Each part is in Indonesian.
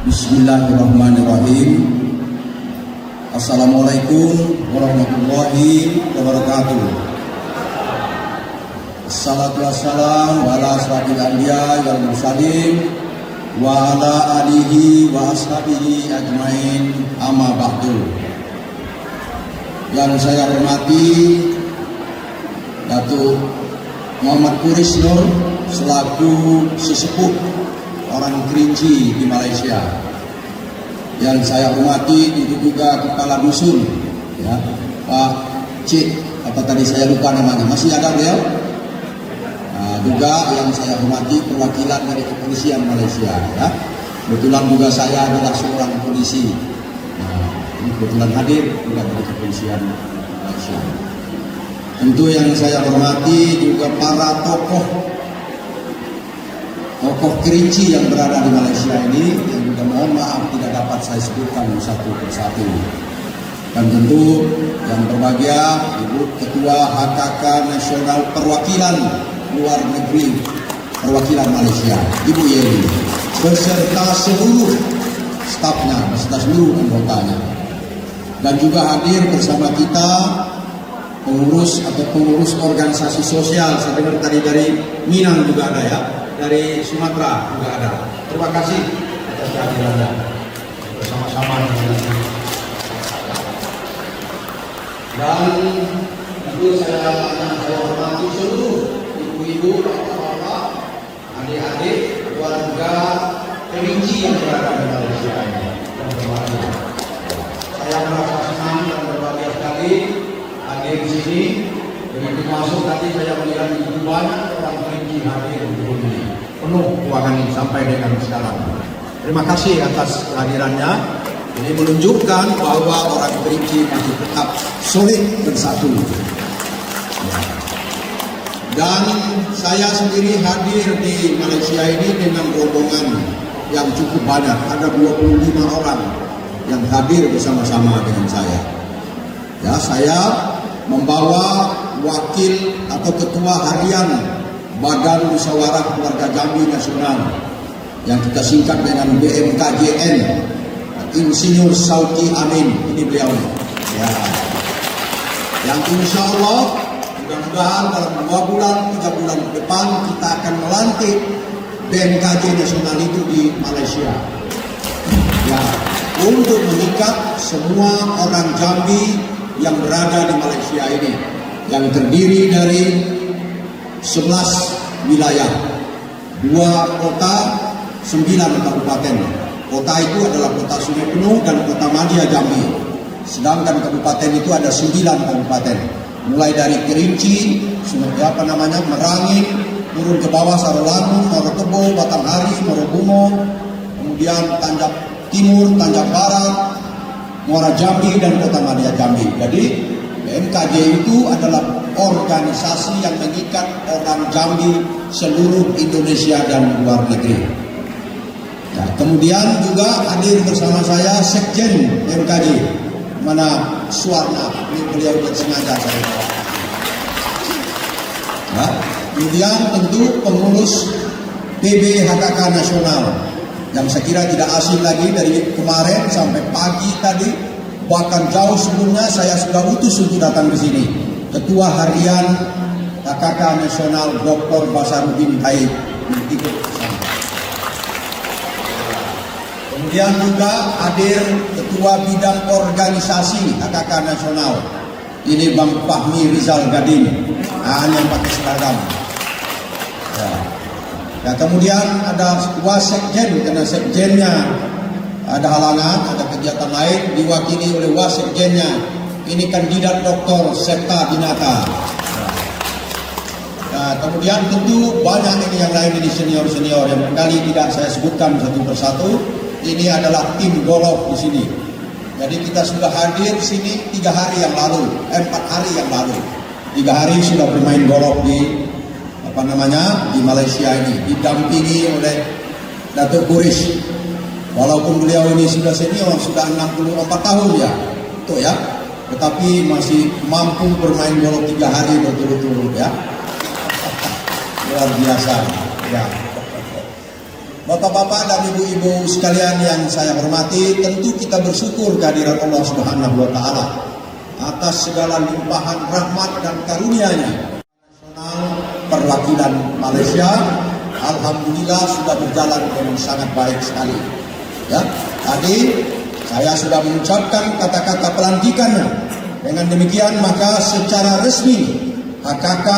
Bismillahirrahmanirrahim. Assalamualaikum warahmatullahi wabarakatuh. Assalatu wassalamu ala asrafil anbiya wal mursalin wa ala alihi wa ashabihi ajmain, amma ba'du. Yang saya hormati Datuk Muhammad Kuris Nur selaku sesepuh orang Kerinci di Malaysia. Yang saya hormati itu juga kepala dusun, ya, Pak Cik, apa tadi saya lupa namanya, masih ada beliau. Juga yang saya hormati perwakilan dari kepolisian Malaysia, ya. Kebetulan juga saya adalah seorang polisi. Ini kebetulan hadir juga dari kepolisian Malaysia. Tentu yang saya hormati juga para tokoh Kerinci yang berada di Malaysia ini, yang juga mohon maaf tidak dapat saya sebutkan satu persatu. Dan tentu yang berbahagia Ibu Ketua HKK Nasional Perwakilan Luar Negeri Perwakilan Malaysia, Ibu Yeni, beserta seluruh stafnya, beserta seluruh anggotanya. Dan juga hadir bersama kita pengurus organisasi sosial. Saya dengar tadi dari Minang juga ada, ya, dari Sumatera juga ada. Terima kasih atas kehadirannya bersama-sama dengan. Dan tentu saya hormati seluruh ibu-ibu, bapak-bapak, adik-adik, keluarga Kerinci yang berada di Malaysia ini. Saya merasa senang dan berbahagia sekali hadir di sini. Begitu masuk tadi saya melihat begitu banyak orang Kerinci hadir di sini. Penuh ruangan ini sampai dengan sekarang. Terima kasih atas kehadirannya. Ini menunjukkan bahwa orang Kerinci masih tetap solid bersatu. Dan saya sendiri hadir di Malaysia ini dengan rombongan yang cukup banyak. Ada 25 orang yang hadir bersama-sama dengan saya. Ya, saya membawa wakil atau ketua harian Badan Musyawarah Keluarga Jambi Nasional yang kita singkat dengan BMKJN, Insinyur Sauki Amin. Ini beliau, ya, yang insya Allah mudah-mudahan dalam 2 bulan 3 bulan ke depan kita akan melantik BMKJ Nasional itu di Malaysia, ya, untuk mengikat semua orang Jambi yang berada di Malaysia ini, yang terdiri dari 11 wilayah, 2 kota, 9 kabupaten. Kota itu adalah kota Sungai Penuh dan kota Madia Jambi. Sedangkan kabupaten itu ada 9 kabupaten. Mulai dari Kerinci, Merangin, turun ke bawah Sarolangun, Morotebo, Batanghari, Morobungo, kemudian Tanjak Timur, Tanjak Barat, Muara Jambi dan kota Madia Jambi. Jadi BMKJ itu adalah organisasi yang mengikat orang Jambi seluruh Indonesia dan luar negeri. Ya, kemudian juga hadir bersama saya Sekjen BMKJ, mana Suwarna, ini beliau sengaja saya. Ya, kemudian tentu pengurus PB HKK Nasional yang saya kira tidak asing lagi dari kemarin sampai pagi tadi, bahkan jauh sebelumnya saya sudah utus untuk datang ke sini. Ketua Harian HKK Nasional Dr. Basarudin Taib ikut bersama. Kemudian juga hadir Ketua Bidang Organisasi HKK Nasional. Ini Bang Fahmi Rizal Gading, yang pakai seragam. Ya, kemudian ada Wasekjen, karena Sekjennya ada halangan, ada kegiatan lain, diwakili oleh Wasekjennya. Ini kandidat Dr. Septa Dinata. Nah, kemudian tentu banyak ini yang lain, ini senior-senior yang kali tidak saya sebutkan satu persatu. Ini adalah tim golf di sini. Jadi kita sudah hadir sini 3 hari yang lalu, 4 hari yang lalu. 3 hari sudah bermain golf di di Malaysia ini, didampingi oleh Datuk Kuris. Walaupun beliau ini sudah senior, sudah 64 tahun ya, tuh ya, tetapi masih mampu bermain golf 3 hari berturut-turut ya. Luar biasa ya. Bapak-bapak dan ibu-ibu sekalian yang saya hormati, tentu kita bersyukur kehadiran Allah Subhanahu wa taala atas segala limpahan rahmat dan karunia-Nya. Nasional perwakilan Malaysia alhamdulillah sudah berjalan dengan sangat baik sekali. Ya, tadi saya sudah mengucapkan kata-kata pelantikannya. Dengan demikian maka secara resmi HKK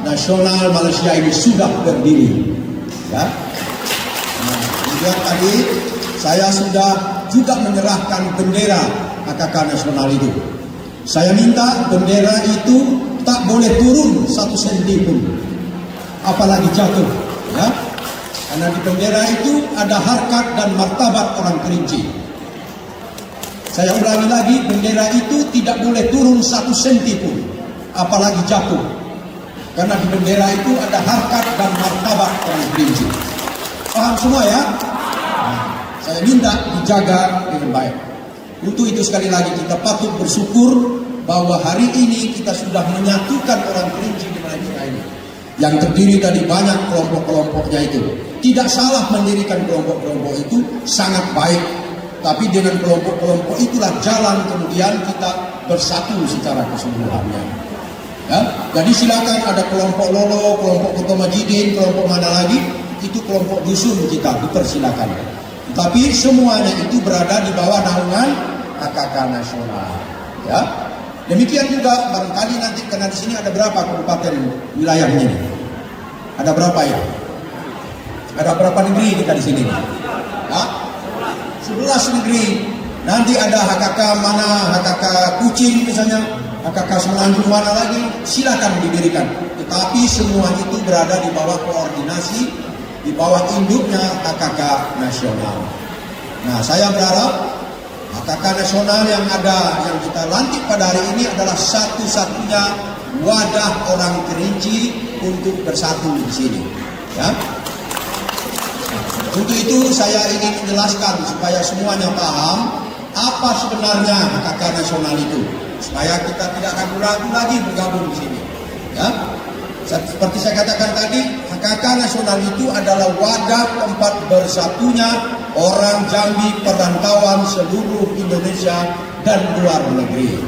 Nasional Malaysia ini sudah berdiri. Ya. Kemudian tadi saya sudah juga menyerahkan bendera HKK Nasional itu. Saya minta bendera itu tak boleh turun 1 senti pun, apalagi jatuh. Ya. Karena di bendera itu ada harkat dan martabat orang Kerinci. Saya ulangi lagi, bendera itu tidak boleh turun 1 senti pun, apalagi jatuh. Karena di bendera itu ada harkat dan martabat orang Kerinci. Paham semua ya? Saya minta dijaga dengan baik. Untuk itu sekali lagi kita patut bersyukur bahwa hari ini kita sudah menyatukan orang Kerinci di Malaysia ini. Yang terdiri dari banyak kelompok-kelompoknya itu. Tidak salah mendirikan kelompok-kelompok itu, sangat baik. Tapi dengan kelompok-kelompok itulah jalan kemudian kita bersatu secara keseluruhannya. Ya? Jadi silakan ada kelompok Lolo, kelompok Ketua Majidin, kelompok mana lagi, itu kelompok dusun kita dipersilakan. Tapi semuanya itu berada di bawah naungan HKK Nasional. Ya. Demikian juga barangkali nanti karena di sini ada berapa kabupaten wilayahnya ini? Ada berapa ya? Ada berapa negeri kita di sini? Ya? 11 negeri. Nanti ada HKK mana? HKK Kuching misalnya, HKK Semenanjung mana lagi? Silakan didirikan. Tetapi semua itu berada di bawah koordinasi, di bawah induknya HKK Nasional. Nah, saya berharap HKK Nasional yang ada, yang kita lantik pada hari ini adalah satu-satunya wadah orang Kerinci untuk bersatu di sini. Ya. Untuk itu saya ingin menjelaskan supaya semuanya paham apa sebenarnya HKK Nasional itu, supaya kita tidak ragu-ragu lagi bergabung di sini. Ya. Seperti saya katakan tadi, HKK Nasional itu adalah wadah tempat bersatunya orang Jambi perantauan seluruh Indonesia dan luar negeri.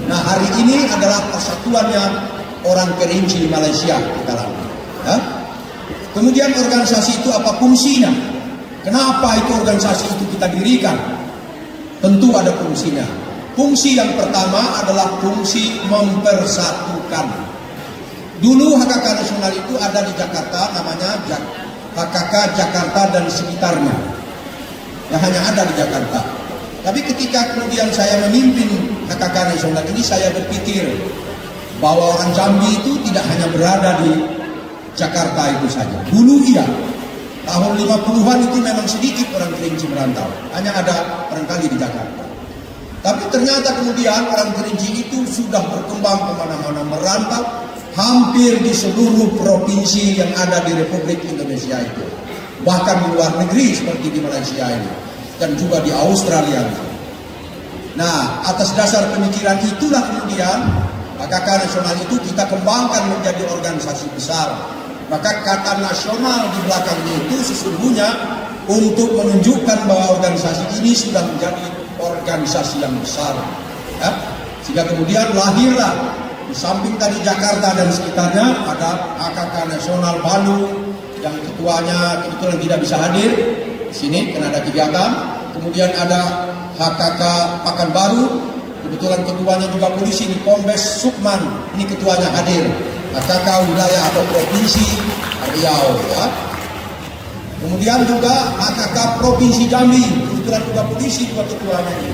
Nah, hari ini adalah persatuannya orang Kerinci Malaysia kita lakukan. Ya. Kemudian organisasi itu apa fungsinya? Kenapa itu organisasi itu kita dirikan? Tentu ada fungsinya. Fungsi yang pertama adalah fungsi mempersatukan. Dulu HKK Nasional itu ada di Jakarta, namanya HKK Jakarta dan sekitarnya. Ya, hanya ada di Jakarta. Tapi ketika kemudian saya memimpin HKK Nasional ini, saya berpikir bahwa orang Jambi itu tidak hanya berada di Jakarta itu saja. Dulu iya, tahun 50-an itu memang sedikit orang Kerinci merantau. Hanya ada barangkali di Jakarta. Tapi ternyata kemudian orang Kerinci itu sudah berkembang kemana-mana merantau, hampir di seluruh provinsi yang ada di Republik Indonesia itu. Bahkan di luar negeri seperti di Malaysia ini. Dan juga di Australia. Nah, atas dasar pemikiran itulah kemudian HKK Nasional itu kita kembangkan menjadi organisasi besar. Maka kata nasional di belakangnya itu sesungguhnya untuk menunjukkan bahwa organisasi ini sudah menjadi organisasi yang besar. Ya? Sehingga kemudian lahirlah di samping tadi Jakarta dan sekitarnya ada HKK Nasional Balu yang ketuanya kebetulan tidak bisa hadir di sini karena ada kegiatan. Kemudian ada HKK Pakanbaru, kebetulan ketuanya juga polisi, ini Kombes Sukman, ini ketuanya hadir. HKK wilayah atau provinsi Riau, ya. Kemudian juga HKK Provinsi Jambi, kebetulan juga polisi juga ketuanya ini.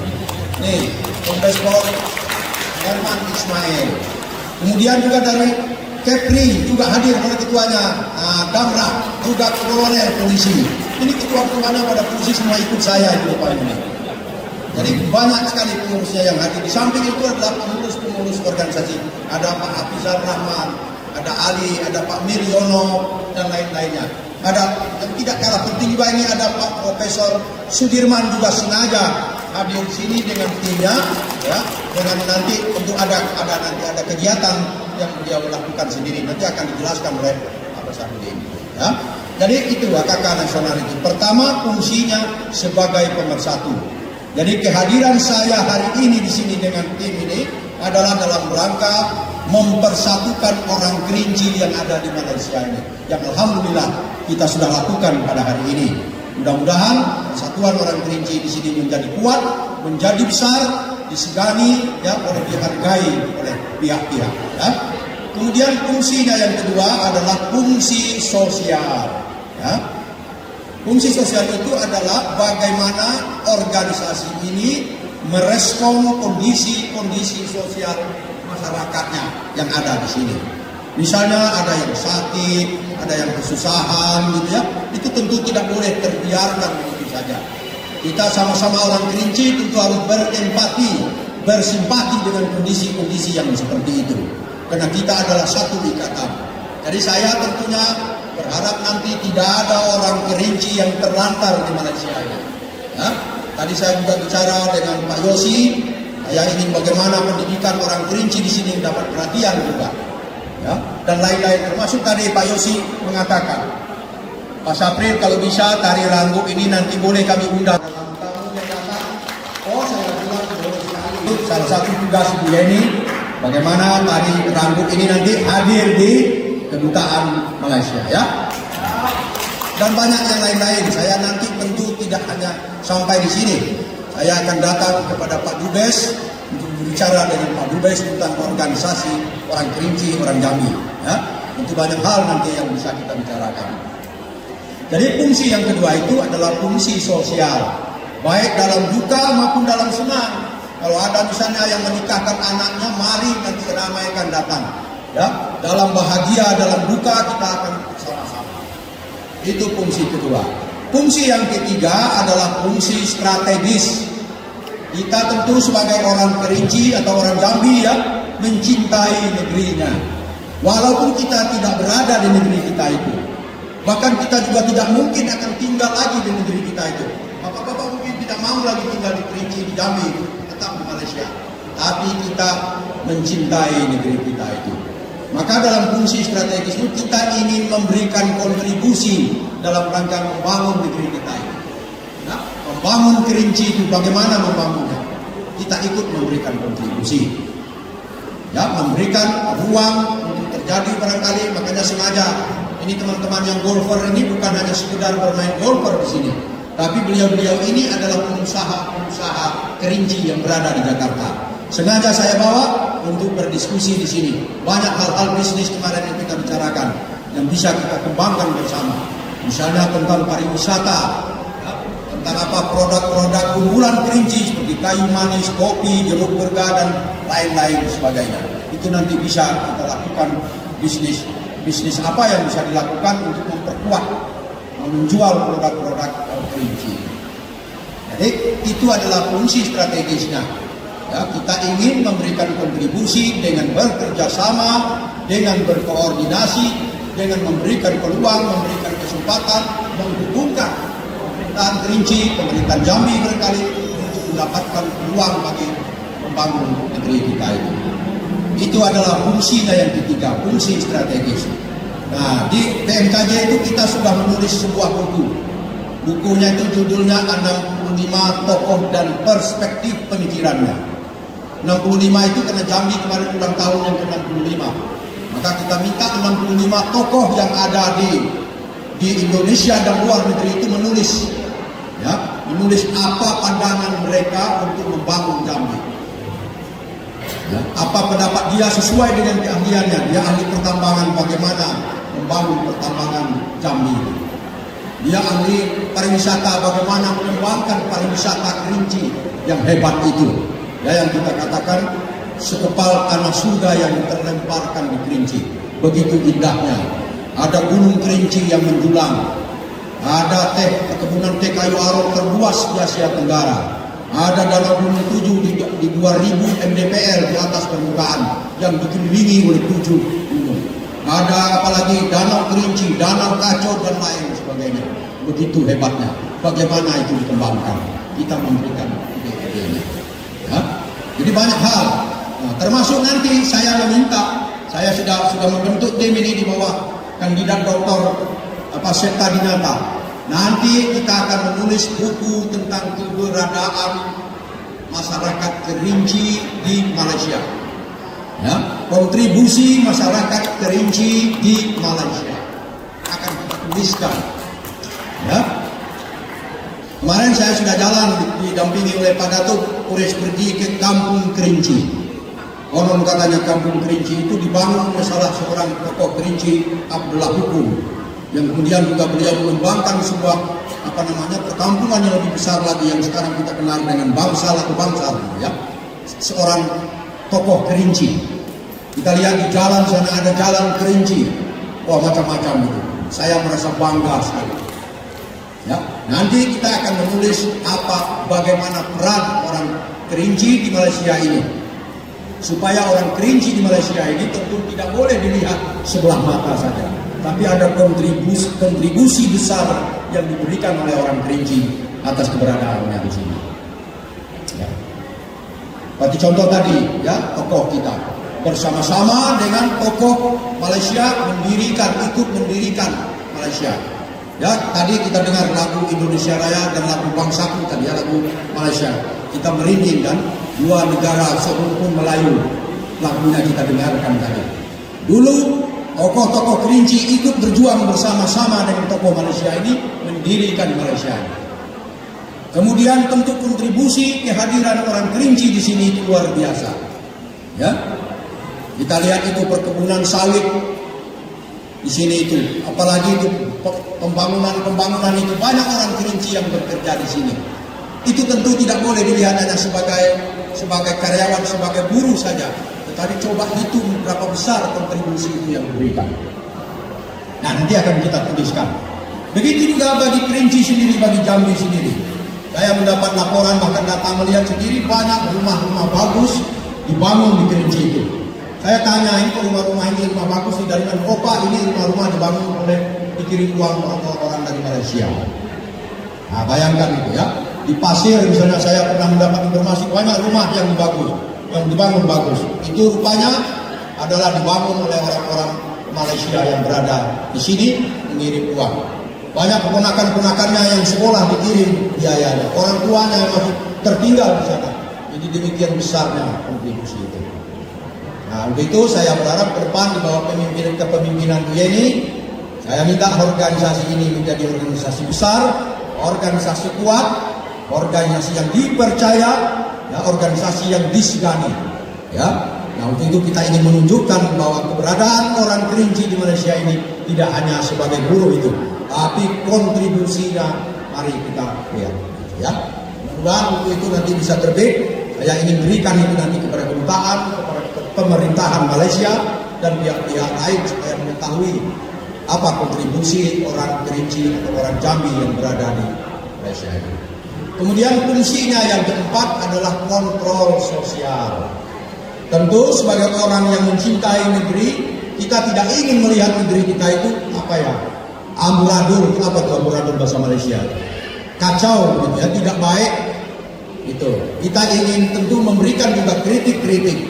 Nih, Kombes Pol Herman Ismail. Kemudian juga dari Kepri juga hadir pada ketuanya, Damra juga kolonel polisi. Ini ketua-ketuanya pada polisi semua ikut saya di depan ini. Jadi banyak sekali pengurusnya yang hadir. Di samping itu adalah pengurus-pengurus organisasi. Ada Pak Hafizar Rahman, ada Ali, ada Pak Miryono, dan lain-lainnya. Ada yang tidak kalah penting juga ini ada Pak Profesor Sudirman juga sengaja hadir di sini dengan timnya, ya, dengan nanti untuk ada kegiatan yang beliau lakukan sendiri. Nanti akan dijelaskan oleh Pak Sarudin. Ya. Jadi itu AKK nasional itu. Pertama, fungsinya sebagai pemersatu. Jadi kehadiran saya hari ini di sini dengan tim ini adalah dalam rangka mempersatukan orang Kerinci yang ada di Malaysia ini. Yang alhamdulillah kita sudah lakukan pada hari ini. Mudah-mudahan persatuan orang Kerinci di sini menjadi kuat, menjadi besar, disegani, ya, oleh dihargai oleh pihak-pihak. Ya. Kemudian fungsinya yang kedua adalah fungsi sosial. Ya. Fungsi sosial itu adalah bagaimana organisasi ini merespon kondisi-kondisi sosial masyarakatnya yang ada di sini. Misalnya ada yang sakit, ada yang kesusahan, gitu ya. Itu tentu tidak boleh terbiarkan begitu saja. Kita sama-sama orang Kerinci tentu harus berempati, bersimpati dengan kondisi-kondisi yang seperti itu. Karena kita adalah satu ikatan. Jadi saya tentunya berharap nanti tidak ada orang Kerinci yang terlantar di Malaysia ini. Ya? Tadi saya juga bicara dengan Pak Yosi, saya ingin bagaimana pendidikan orang Kerinci di sini dapat perhatian juga. Ya? Dan lain-lain, termasuk tadi Pak Yosi mengatakan, Pak Saprit kalau bisa tari ranggup ini nanti boleh kami undang tamu yang datang. Oh, saya bilang boleh sekali. Itu salah satu tugas Ibu Yeni, bagaimana tari ranggup ini nanti hadir di kedutaan Malaysia, ya. Dan banyak yang lain-lain. Saya nanti tentu tidak hanya sampai di sini. Saya akan datang kepada Pak Dubes untuk berbicara dengan Pak Dubes tentang organisasi orang Kerinci, orang Jambi. Ya. Itu banyak hal nanti yang bisa kita bicarakan. Jadi fungsi yang kedua itu adalah fungsi sosial, baik dalam duka maupun dalam senang. Kalau ada misalnya yang menikahkan anaknya, mari nanti ramaikan datang. Ya, dalam bahagia, dalam duka kita akan sama-sama. Itu fungsi kedua. Fungsi yang ketiga adalah fungsi strategis. Kita tentu sebagai orang Kerinci atau orang Jambi ya, mencintai negerinya. Walaupun kita tidak berada di negeri kita itu. Bahkan kita juga tidak mungkin akan tinggal lagi di negeri kita itu. Bapak-bapak mungkin tidak mau lagi tinggal di Kerinci, di Jambi, tetap di Malaysia. Tapi kita mencintai negeri kita itu. Maka dalam fungsi strategis itu kita ingin memberikan kontribusi dalam rangka membangun negeri kita ini. Nah, membangun Kerinci itu bagaimana membangunnya? Kita ikut memberikan kontribusi. Ya, memberikan ruang untuk terjadi barangkali, makanya sengaja ini teman-teman yang golfer ini bukan hanya sekedar bermain golfer di sini, tapi beliau-beliau ini adalah pengusaha Kerinci yang berada di Jakarta. Sengaja saya bawa untuk berdiskusi di sini. Banyak hal-hal bisnis kemarin yang kita bicarakan yang bisa kita kembangkan bersama. Misalnya tentang pariwisata, ya, tentang apa produk-produk unggulan Kerinci seperti kayu manis, kopi, jeruk burga dan lain-lain sebagainya. Itu nanti bisa kita lakukan bisnis apa yang bisa dilakukan untuk memperkuat, menjual produk-produk Kerinci. Jadi itu adalah fungsi strategisnya. Ya, kita ingin memberikan kontribusi dengan bekerja sama, dengan berkoordinasi, dengan memberikan peluang, memberikan kesempatan, menghubungkan pemerintahan Kerinci, pemerintahan Jambi barangkali untuk mendapatkan peluang bagi membangun negeri kita itu. Itu adalah fungsinya yang ketiga, fungsi strategis. Nah, di BMKJ itu kita sudah menulis sebuah buku. Bukunya itu judulnya 65 Tokoh dan Perspektif Pemikirannya. 65 itu karena Jambi kemarin ulang tahun yang ke-65. Maka kita minta 65 tokoh yang ada di Indonesia dan luar negeri itu menulis, ya, menulis apa pandangan mereka untuk membangun Jambi. Ya, apa pendapat dia sesuai dengan keahliannya. Dia ahli pertambangan, bagaimana membangun pertambangan Jambi. Dia ahli pariwisata, bagaimana mengembangkan pariwisata Kerinci yang hebat itu. Ya, yang kita katakan sekepal tanah surga yang terlemparkan di Kerinci. Begitu indahnya. Ada gunung Kerinci yang menjulang. Ada kebunan teh kayu aren terluas di Asia Tenggara. Ada danau gunung 7 di 2000 mdpl di atas permukaan yang dikelilingi oleh 7 gunung. Ada apalagi danau Kerinci, danau Kacau dan lain sebagainya. Begitu hebatnya. Bagaimana itu dikembangkan? Kita memberikan ide-idenya. Ya. Jadi banyak hal. Nah, termasuk nanti saya meminta, saya sudah membentuk tim ini di bawah kandidat Dr. Septa Dinata. Nanti kita akan menulis buku tentang keberadaan masyarakat Kerinci di Malaysia. Ya, kontribusi masyarakat Kerinci di Malaysia akan kita tuliskan. Ya. Kemarin saya sudah jalan didampingi oleh Pak Datuk Kures pergi ke Kampung Kerinci. Konon katanya Kampung Kerinci itu dibangun oleh salah seorang tokoh Kerinci, Abdullah Hukum, yang kemudian juga beliau mengembangkan sebuah perkampungan yang lebih besar lagi yang sekarang kita kenal dengan Bangsal atau Bangsal, ya. Seorang tokoh Kerinci. Kita lihat di jalan sana ada jalan Kerinci. Wah, macam-macam itu. Saya merasa bangga sekali. Ya, nanti kita akan menulis bagaimana peran orang Kerinci di Malaysia ini. Supaya orang Kerinci di Malaysia ini tentu tidak boleh dilihat sebelah mata saja, tapi ada kontribusi besar yang diberikan oleh orang Kerinci atas keberadaannya di sini. Ya. Seperti contoh tadi, ya, tokoh kita bersama-sama dengan tokoh Malaysia ikut mendirikan Malaysia. Ya, tadi kita dengar lagu Indonesia Raya dan lagu Bangsaku tadi, ya, lagu Malaysia. Kita merinding kan, dua negara serumpun Melayu. Lagunya kita dengarkan tadi. Dulu tokoh-tokoh Kerinci ikut berjuang bersama-sama dengan tokoh Malaysia ini mendirikan Malaysia. Kemudian tentu kontribusi kehadiran orang Kerinci di sini itu luar biasa. Ya, kita lihat itu perkebunan sawit di sini itu, apalagi itu pembangunan itu banyak orang Kerinci yang bekerja di sini. Itu tentu tidak boleh dilihat hanya sebagai karyawan, sebagai buruh saja. Tetapi coba hitung berapa besar kontribusi itu yang diberikan. Nah, nanti akan kita tuliskan. Begitu juga bagi Kerinci sendiri, bagi Jambi sendiri. Saya mendapat laporan, bahkan datang melihat sendiri banyak rumah-rumah bagus dibangun di Kerinci itu. Saya tanya, ini rumah-rumah ini rumah bagus dari mana? Oh Pak, ini rumah-rumah dibangun oleh dikirim uang orang dari Malaysia. Nah, bayangkan itu, ya. Di Pasir misalnya saya pernah mendapat informasi banyak rumah yang dibangun bagus. Itu rupanya adalah dibangun oleh orang-orang Malaysia yang berada di sini mengirim uang. Banyak keponakan-keponakannya yang sekolah dikirim biayanya. Orang tuanya masih tertinggal di sana. Jadi demikian besarnya kontribusi itu. Nah, untuk itu saya berharap ke depan di bawah kepemimpinan Yeni, saya minta organisasi ini menjadi organisasi besar, organisasi kuat, organisasi yang dipercaya, ya, organisasi yang disegani, ya. Nah, untuk itu kita ingin menunjukkan bahwa keberadaan orang Kerinci di Malaysia ini tidak hanya sebagai buruh itu, tapi kontribusinya mari kita lihat, ya. Mudah-mudahan untuk itu nanti bisa terbit. Saya ingin berikan itu nanti kepada kedutaan, kepada pemerintahan Malaysia dan pihak-pihak lain supaya mengetahui apa kontribusi orang Kerinci atau orang Jambi yang berada di Malaysia ini. Kemudian fungsinya yang keempat adalah kontrol sosial. Tentu sebagai orang yang mencintai negeri, kita tidak ingin melihat negeri kita itu amburadul. Apa itu amburadul bahasa Malaysia? Kacau gitu, ya, tidak baik. Itu. Kita ingin tentu memberikan juga kritik-kritik,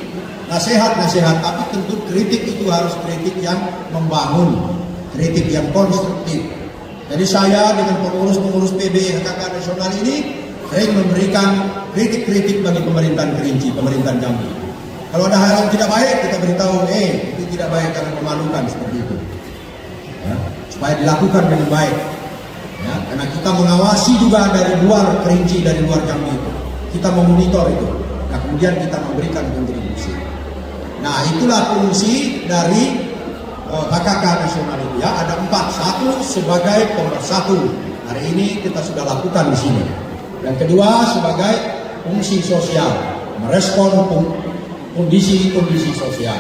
nasihat-nasihat, tapi tentu kritik itu harus kritik yang membangun, kritik yang konstruktif. Jadi saya dengan pengurus-pengurus PB-HKK nasional ini sering memberikan kritik-kritik bagi pemerintahan Kerinci, pemerintahan Jambi. Kalau ada hal yang tidak baik, kita beritahu, itu tidak baik karena memalukan seperti itu. Ya, supaya dilakukan dengan baik. Ya, karena kita mengawasi juga dari luar Kerinci, dari luar Jambi itu. Kita memonitor itu. Nah, kemudian kita memberikan kontribusi. Nah, itulah fungsi dari HKK nasional itu, ya. Ada 4. Satu, sebagai pemersatu. Hari ini kita sudah lakukan di sini. Yang kedua, sebagai fungsi sosial, merespon kondisi sosial.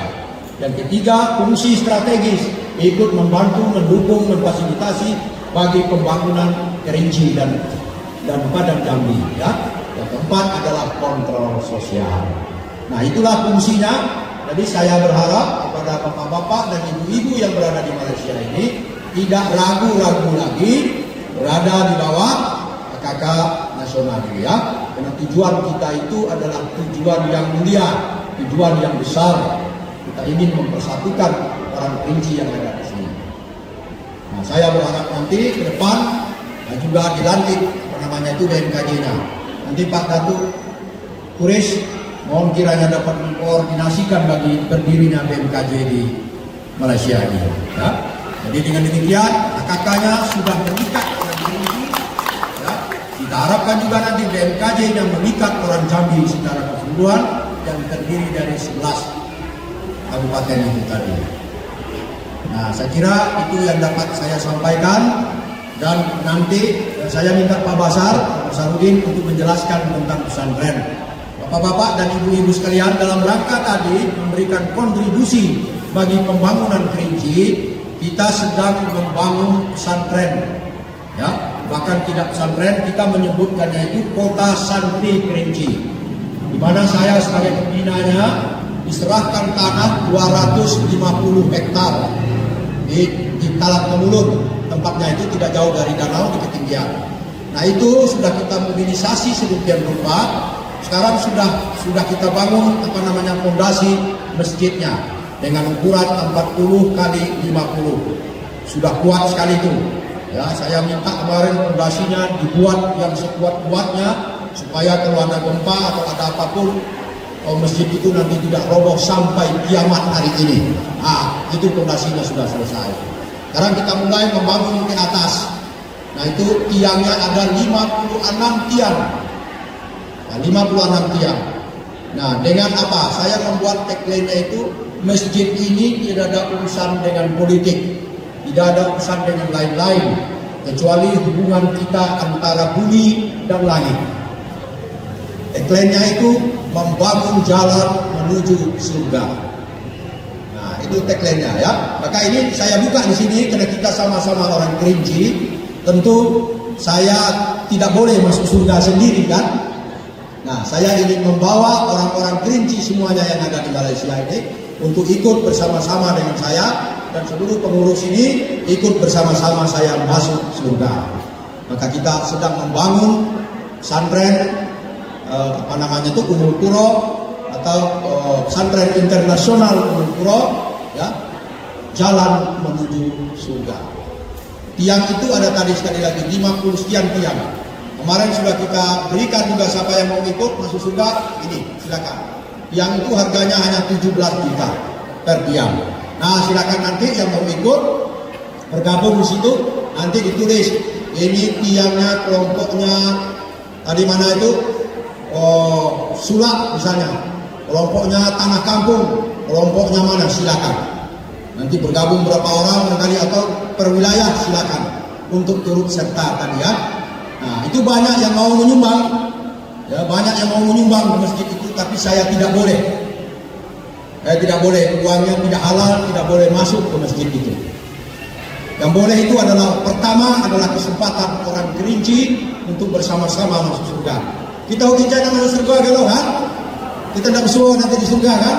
Yang ketiga, fungsi strategis, ikut membantu, mendukung, memfasilitasi bagi pembangunan Kerinci dan Padang Jambi, ya. Yang keempat adalah kontrol sosial. Nah, itulah fungsinya. Jadi saya berharap kepada bapak-bapak dan ibu-ibu yang berada di Malaysia ini tidak ragu-ragu lagi berada di bawah HKK nasional, ya. Karena tujuan kita itu adalah tujuan yang mulia, tujuan yang besar. Kita ingin mempersatukan orang Kerinci yang ada di sini. Nah, saya berharap nanti ke depan juga dilantik BMKJ-nya. Nanti Pak Datuk Quresh mohon kiranya dapat mengkoordinasikan bagi berdirinya BMKJ di Malaysia ini. Ya. Jadi dengan demikian AKK-nya sudah mengikat orang Jambi. Ya. Kita harapkan juga nanti BMKJ yang mengikat orang Jambi secara keseluruhan yang terdiri dari 11 kabupaten itu tadi. Nah, saya kira itu yang dapat saya sampaikan, dan nanti saya minta Pak Basarudin untuk menjelaskan tentang pesantren. Bapak-bapak dan ibu-ibu sekalian, dalam rangka tadi memberikan kontribusi bagi pembangunan Kerinci, kita sedang membangun pesantren. Ya, bahkan tidak pesantren, kita menyebutkannya itu Kota Santri Kerinci, di mana saya sebagai pembinanya diserahkan tanah 250 hektar di Talat Temulun. Tempatnya itu tidak jauh dari danau di ketinggian. Nah, itu sudah kita mobilisasi sedemikian rupa. Sekarang sudah kita bangun fondasi masjidnya dengan ukuran 40 kali 50. Sudah kuat sekali itu. Ya, saya minta kemarin fondasinya dibuat yang sekuat-kuatnya supaya kalau ada gempa atau ada apapun, masjid itu nanti tidak roboh sampai kiamat hari ini. Nah, itu fondasinya sudah selesai. Sekarang kita mulai membangun ke atas. Nah, itu tiangnya ada 56 tiang. Nah, 56 tiang. Nah, dengan apa? Saya membuat tagline-nya itu, masjid ini tidak ada urusan dengan politik, tidak ada urusan dengan lain-lain, kecuali hubungan kita antara bumi dan langit. Tagline-nya itu membangun jalan menuju surga. Itu tagline-nya, ya. Maka ini saya buka di sini karena kita sama-sama orang Kerinci. Tentu saya tidak boleh masuk surga sendiri, kan? Nah, saya ingin membawa orang-orang Kerinci semuanya yang ada di Malaysia ini untuk ikut bersama-sama dengan saya, dan seluruh pengurus ini ikut bersama-sama saya masuk surga. Maka kita sedang membangun pesantren Umul Qura atau pesantren internasional Umul Qura. Ya, jalan menuju surga. Tiang itu ada tadi sekali lagi 50 sekian tiang. Kemarin sudah kita berikan juga, siapa yang mau ikut masuk surga, ini silakan. Tiang itu harganya hanya 17 juta per tiang. Nah, silakan nanti yang mau ikut bergabung di situ, nanti ditulis ini tiangnya, kelompoknya tadi mana itu, sulak misalnya, kelompoknya tanah kampung, kelompoknya mana, silakan. Nanti bergabung berapa orang barangkali atau per wilayah, silakan untuk turut serta tadi, ya. Nah, itu banyak yang mau menyumbang, ya, banyak yang mau menyumbang ke masjid itu, tapi saya tidak boleh. Saya tidak boleh, uangnya tidak halal, tidak boleh masuk ke masjid itu. Yang boleh itu adalah, pertama adalah kesempatan orang Kerinci untuk bersama-sama masuk surga. Kita ujian masuk surga kalau kan? Kita tidak bersuara nanti di surga, kan?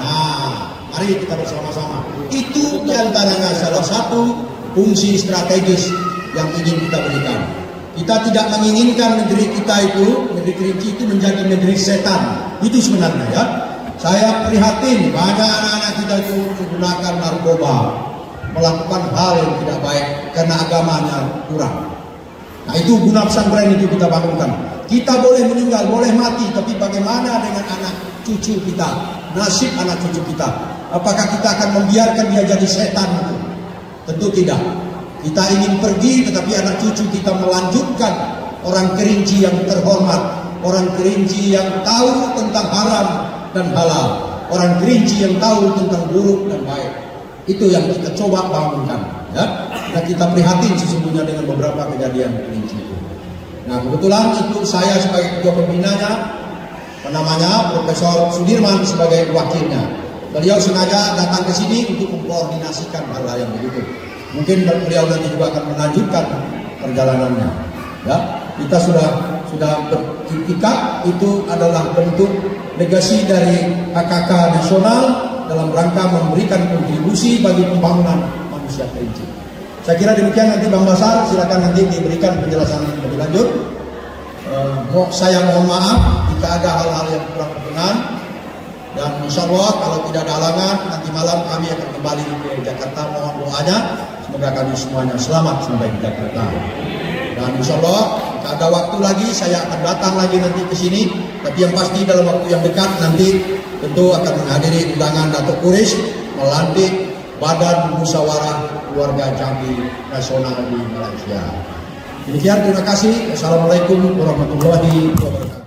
Nah, mari kita bersama-sama. Itu diantaranya salah satu fungsi strategis yang ingin kita berikan. Kita tidak menginginkan negeri kita itu, negeri Kerinci itu menjadi negeri setan. Itu sebenarnya, ya. Saya prihatin banyak anak-anak kita itu menggunakan narkoba, melakukan hal yang tidak baik karena agamanya kurang. Nah, itu guna pesantren itu kita bangunkan. Kita boleh meninggal, boleh mati, tapi bagaimana dengan anak cucu kita, nasib anak cucu kita? Apakah kita akan membiarkan dia jadi setan itu? Tentu tidak. Kita ingin pergi, tetapi anak cucu kita melanjutkan orang Kerinci yang terhormat, orang Kerinci yang tahu tentang haram dan halal, orang Kerinci yang tahu tentang buruk dan baik. Itu yang kita coba bangunkan, ya. Dan kita prihatin sesungguhnya dengan beberapa kejadian Kerinci itu. Nah, kebetulan itu saya sebagai ketua pembinanya, Profesor Sudirman sebagai wakilnya. Beliau sengaja datang ke sini untuk mengkoordinasikan hal-hal yang begitu. Mungkin beliau nanti juga akan melanjutkan perjalanannya. Ya, kita sudah beriktikad, itu adalah bentuk legasi dari AKK nasional dalam rangka memberikan kontribusi bagi pembangunan manusia Kerinci. Saya kira demikian. Nanti Bang Basar silakan nanti diberikan penjelasan lebih lanjut. Saya mohon maaf jika ada hal-hal yang kurang berkenan, dan insya Allah kalau tidak ada halangan nanti malam kami akan kembali ke Jakarta. Mohon doanya Semoga kami semuanya selamat sampai di Jakarta. Dan insya Allah ada waktu lagi saya akan datang lagi nanti ke sini. Tapi yang pasti dalam waktu yang dekat nanti tentu akan menghadiri undangan Datuk Quraish melantik Badan Musyawarah Keluarga Jambi Nasional di Malaysia. Demikian, terima kasih. Assalamualaikum warahmatullahi wabarakatuh.